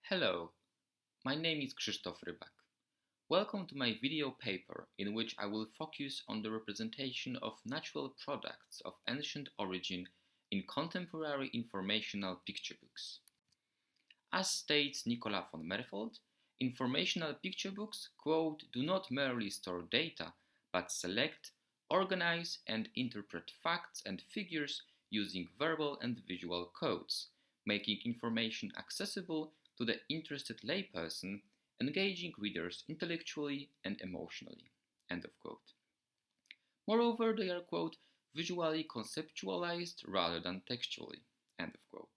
Hello, my name is Krzysztof Rybak. Welcome to my video paper in which I will focus on the representation of natural products of ancient origin in contemporary informational picture books. As states Nicola von Merfeld, informational picture books, quote, do not merely store data, but select, organize, and interpret facts and figures using verbal and visual codes, making information accessible to the interested layperson, engaging readers intellectually and emotionally. End of quote. Moreover, they are, quote, visually conceptualized rather than textually. End of quote.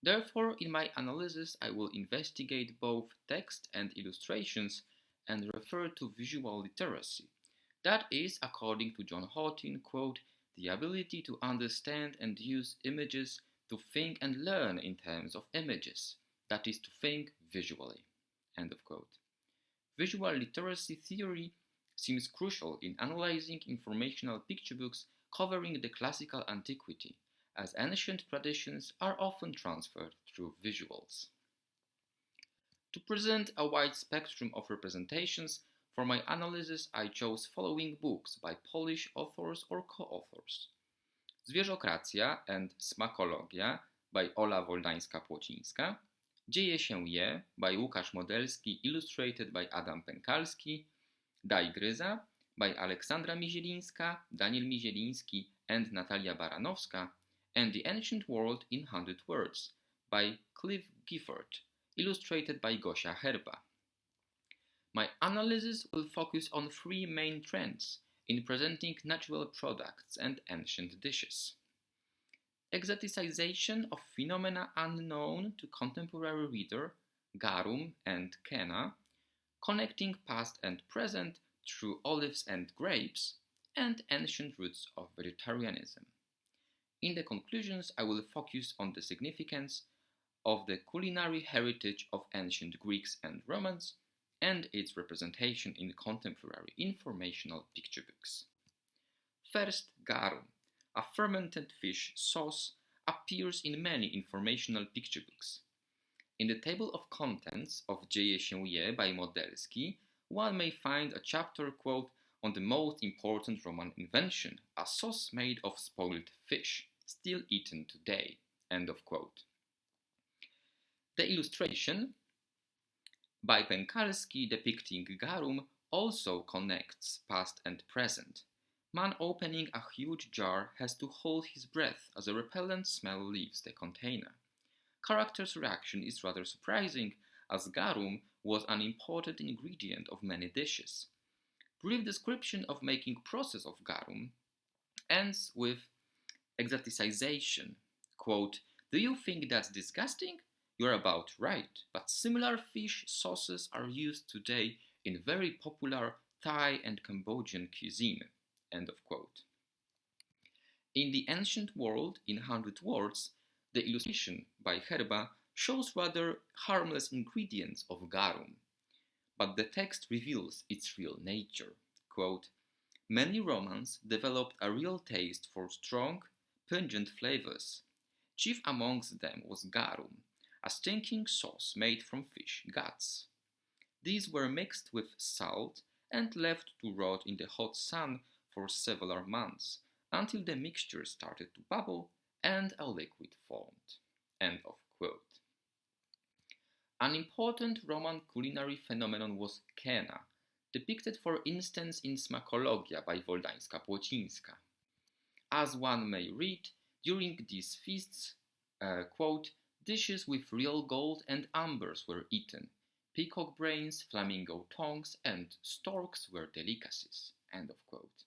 Therefore, in my analysis, I will investigate both text and illustrations and refer to visual literacy. That is, according to John Houghton, quote, the ability to understand and use images, to think and learn in terms of images. That is, to think visually. End of quote. Visual literacy theory seems crucial in analyzing informational picture books covering the classical antiquity, as ancient traditions are often transferred through visuals. To present a wide spectrum of representations, for my analysis I chose following books by Polish authors or co-authors: Zwierzokracja and Smacologia by Ola Woldańska-Płocińska, Dzieje się je by Łukasz Modelski, illustrated by Adam Pękalski, Gryza by Aleksandra Mizielińska, Daniel Mizieliński and Natalia Baranowska, and The Ancient World in 100 Words by Clive Gifford, illustrated by Gosia Herba. My analysis will focus on three main trends in presenting natural products and ancient dishes: exoticization of phenomena unknown to contemporary reader, garum and kenna, connecting past and present through olives and grapes, and ancient roots of vegetarianism. In the conclusions, I will focus on the significance of the culinary heritage of ancient Greeks and Romans and its representation in contemporary informational picture books. First, garum, a fermented fish sauce, appears in many informational picture books. In the table of contents of Dzieje się je by Modelski, one may find a chapter, quote, on the most important Roman invention, a sauce made of spoiled fish, still eaten today, end of quote. The illustration by Pękalski depicting garum also connects past and present. Man opening a huge jar has to hold his breath as a repellent smell leaves the container. Character's reaction is rather surprising, as garum was an important ingredient of many dishes. Brief description of making process of garum ends with exoticization. Quote, do you think that's disgusting? You're about right, but similar fish sauces are used today in very popular Thai and Cambodian cuisine. End of quote. In The Ancient World in 100 Words, the illustration by Herba shows rather harmless ingredients of garum, but the text reveals its real nature. Quote, many Romans developed a real taste for strong, pungent flavors. Chief amongst them was garum, a stinking sauce made from fish guts. These were mixed with salt and left to rot in the hot sun for several months, until the mixture started to bubble and a liquid formed. End of quote. An important Roman culinary phenomenon was kenna, depicted for instance in Smacologia by Woldańska-Płocińska. As one may read, during these feasts, quote, dishes with real gold and ambers were eaten. Peacock brains, flamingo tongues, and storks were delicacies. End of quote.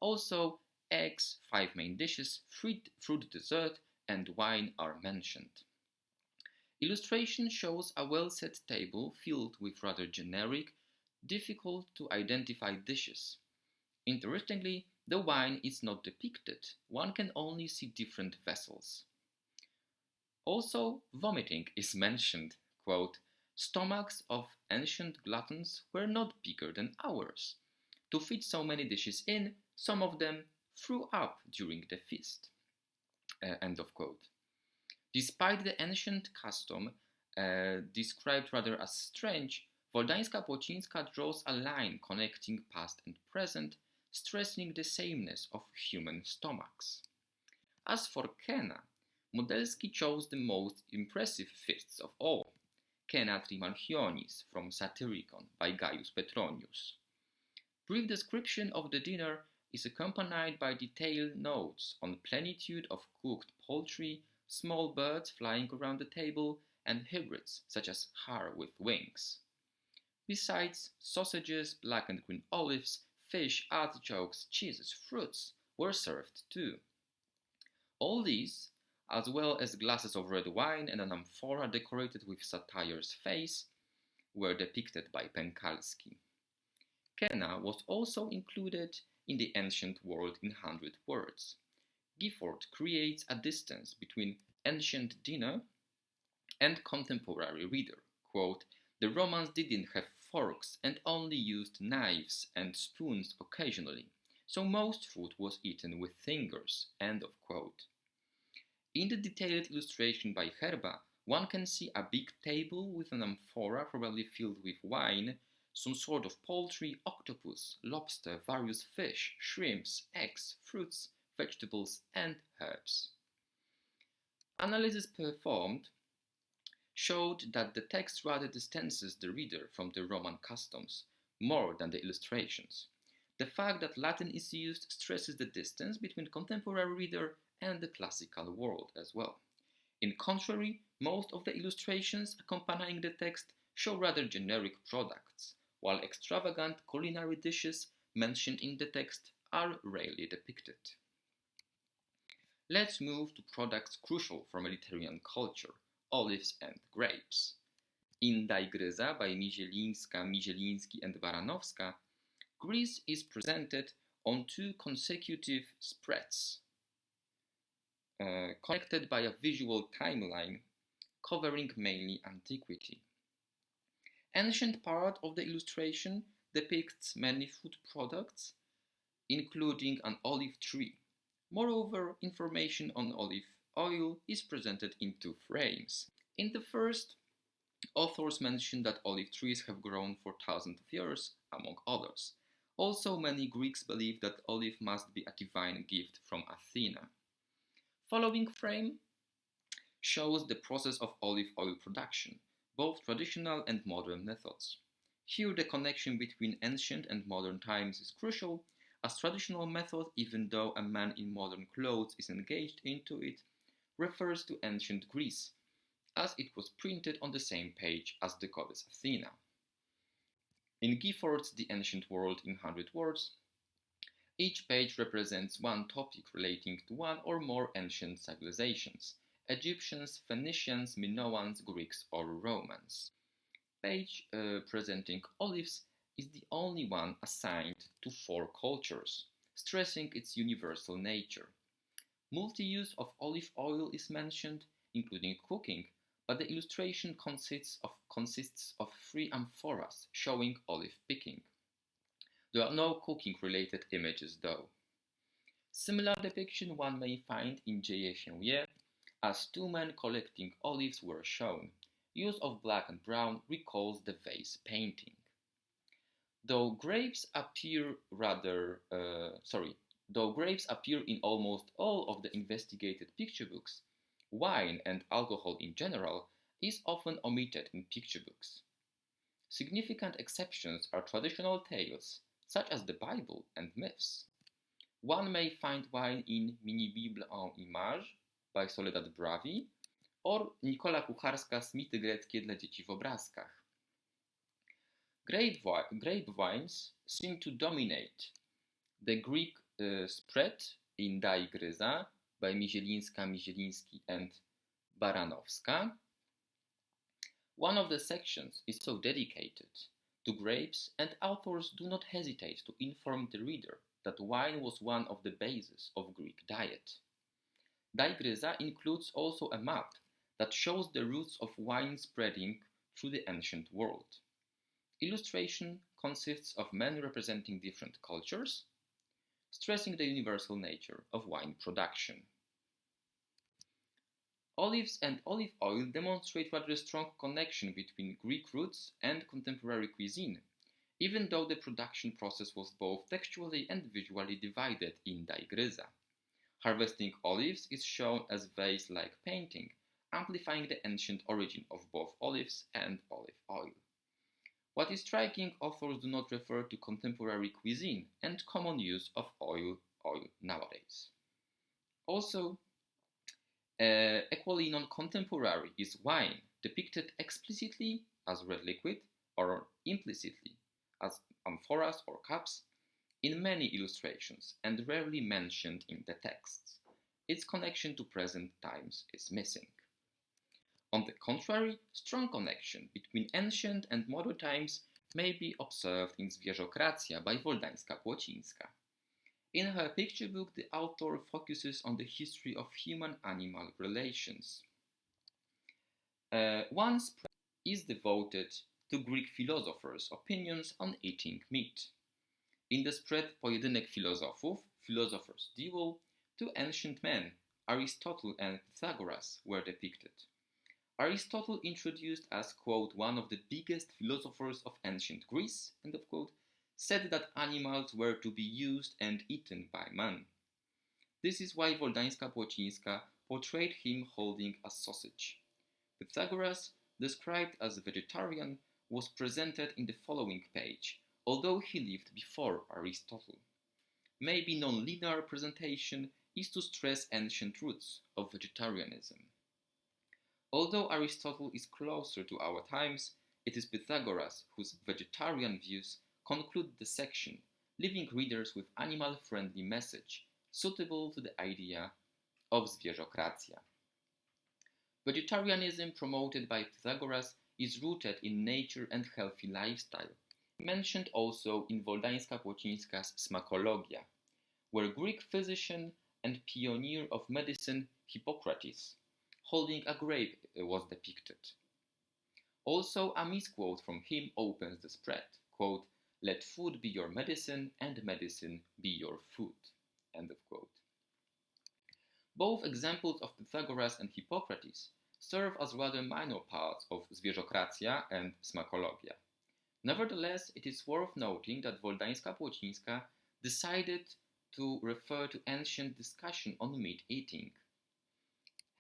Also, eggs, 5 main dishes, fruit dessert, and wine are mentioned. Illustration shows a well-set table filled with rather generic, difficult to identify dishes. Interestingly, the wine is not depicted. One can only see different vessels. Also, vomiting is mentioned. Quote, stomachs of ancient gluttons were not bigger than ours. To fit so many dishes in, some of them threw up during the feast. End of quote. Despite the ancient custom, described rather as strange, Woldańska-Płocińska draws a line connecting past and present, stressing the sameness of human stomachs. As for Kena, Modelski chose the most impressive feasts of all, Kena Trimalchionis from Satyricon by Gaius Petronius. Brief description of the dinner is accompanied by detailed notes on plenitude of cooked poultry, small birds flying around the table, and hybrids such as hare with wings. Besides, sausages, black and green olives, fish, artichokes, cheeses, fruits were served too. All these, as well as glasses of red wine and an amphora decorated with Satire's face, were depicted by Pękalski. Kena was also included in the ancient world in 100 words. Gifford creates a distance between ancient dinner and contemporary reader. Quote, "The Romans didn't have forks and only used knives and spoons occasionally, so most food was eaten with fingers." End of quote. In the detailed illustration by Herba, one can see a big table with an amphora probably filled with wine, some sort of poultry, octopus, lobster, various fish, shrimps, eggs, fruits, vegetables, and herbs. Analysis performed showed that the text rather distances the reader from the Roman customs more than the illustrations. The fact that Latin is used stresses the distance between contemporary reader and the classical world as well. In contrary, most of the illustrations accompanying the text show rather generic products, while extravagant culinary dishes mentioned in the text are rarely depicted. Let's move to products crucial for Mediterranean culture, olives and grapes. In Die Gryza by Mizielińska, Mizieliński and Baranowska, Greece is presented on two consecutive spreads, connected by a visual timeline covering mainly Antiquity. Ancient part of the illustration depicts many food products, including an olive tree. Moreover, information on olive oil is presented in two frames. In the first, authors mention that olive trees have grown for thousands of years, among others. Also, many Greeks believe that olive must be a divine gift from Athena. Following frame shows the process of olive oil production, both traditional and modern methods. Here the connection between ancient and modern times is crucial, as traditional method, even though a man in modern clothes is engaged into it, refers to ancient Greece, as it was printed on the same page as the goddess Athena. In Gifford's The Ancient World in 100 Words, each page represents one topic relating to one or more ancient civilizations: Egyptians, Phoenicians, Minoans, Greeks, or Romans. Page presenting olives is the only one assigned to 4 cultures, stressing its universal nature. Multi-use of olive oil is mentioned, including cooking, but the illustration consists of 3 amphoras showing olive picking. There are no cooking-related images though. Similar depiction one may find in Dzieje się je, as 2 men collecting olives were shown. Use of black and brown recalls the vase painting. Though grapes appear in almost all of the investigated picture books, wine and alcohol in general is often omitted in picture books. Significant exceptions are traditional tales, such as the Bible and myths. One may find wine in Mini Bible en Images by Soledad Bravi or Nikola Kucharska's Mity greckie dla dzieci w obrazkach. Grape wines seem to dominate the Greek spread in Die Gryza by Mizielińska, Mizieliński and Baranowska. One of the sections is so dedicated to grapes, and authors do not hesitate to inform the reader that wine was one of the bases of Greek diet. Die Gryza includes also a map that shows the routes of wine spreading through the ancient world. Illustration consists of men representing different cultures, stressing the universal nature of wine production. Olives and olive oil demonstrate rather a strong connection between Greek roots and contemporary cuisine, even though the production process was both textually and visually divided in die gryza. Harvesting olives is shown as vase-like painting, amplifying the ancient origin of both olives and olive oil. What is striking, authors do not refer to contemporary cuisine and common use of oil nowadays. Also, equally non-contemporary is wine, depicted explicitly as red liquid or implicitly as amphoras or cups in many illustrations and rarely mentioned in the texts. Its connection to present times is missing. On the contrary, strong connection between ancient and modern times may be observed in Zwierzokracja by Woldańska-Płocińska. In her picture book, the author focuses on the history of human-animal relations. One spread is devoted to Greek philosophers' opinions on eating meat. In the spread Pojedynek filozofów, Philosophers' Duel, two ancient men, Aristotle and Pythagoras, were depicted. Aristotle, introduced as, quote, one of the biggest philosophers of ancient Greece, end of quote, said that animals were to be used and eaten by man. This is why Woldańska-Płocińska portrayed him holding a sausage. Pythagoras, described as a vegetarian, was presented in the following page, although he lived before Aristotle. Maybe non-linear presentation is to stress ancient roots of vegetarianism. Although Aristotle is closer to our times, it is Pythagoras whose vegetarian views conclude the section, leaving readers with animal-friendly message suitable to the idea of Zwierzokracja. Vegetarianism promoted by Pythagoras is rooted in nature and healthy lifestyle, mentioned also in Woldańska-Płocińska's Smakologia, where Greek physician and pioneer of medicine Hippocrates, holding a grape, was depicted. Also, a misquote from him opens the spread, quote, "Let food be your medicine and medicine be your food," end of quote. Both examples of Pythagoras and Hippocrates serve as rather minor parts of Zwierzokracja and Smakologia. Nevertheless, it is worth noting that Woldańska-Płocińska decided to refer to ancient discussion on meat eating,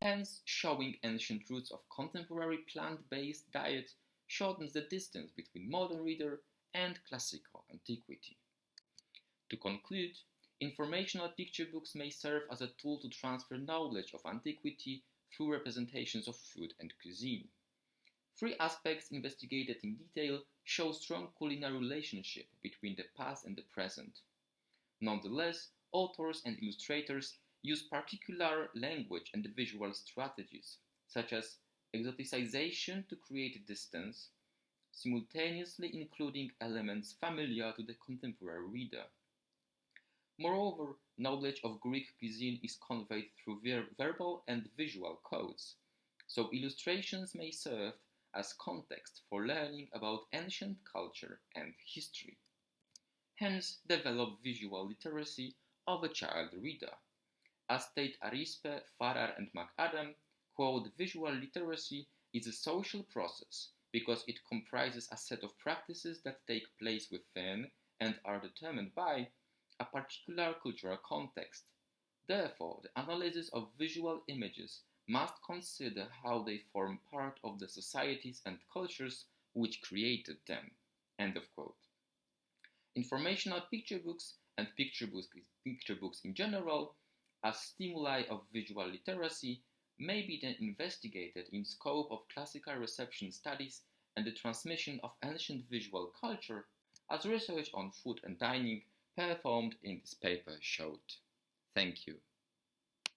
hence showing ancient roots of contemporary plant-based diet shortens the distance between modern reader and classical antiquity. To conclude, informational picture books may serve as a tool to transfer knowledge of antiquity through representations of food and cuisine. Three aspects investigated in detail show strong culinary relationship between the past and the present. Nonetheless, authors and illustrators use particular language and visual strategies, such as exoticization to create distance, simultaneously including elements familiar to the contemporary reader. Moreover, knowledge of Greek cuisine is conveyed through verbal and visual codes, so illustrations may serve as context for learning about ancient culture and history. Hence, develop visual literacy of a child reader. As state Arispe, Farrar and McAdam, quote, "Visual literacy is a social process because it comprises a set of practices that take place within and are determined by a particular cultural context. Therefore, the analysis of visual images must consider how they form part of the societies and cultures which created them." End of quote. Informational picture books and picture books in general, as stimuli of visual literacy, may be then investigated in scope of classical reception studies and the transmission of ancient visual culture, as research on food and dining performed in this paper showed. Thank you.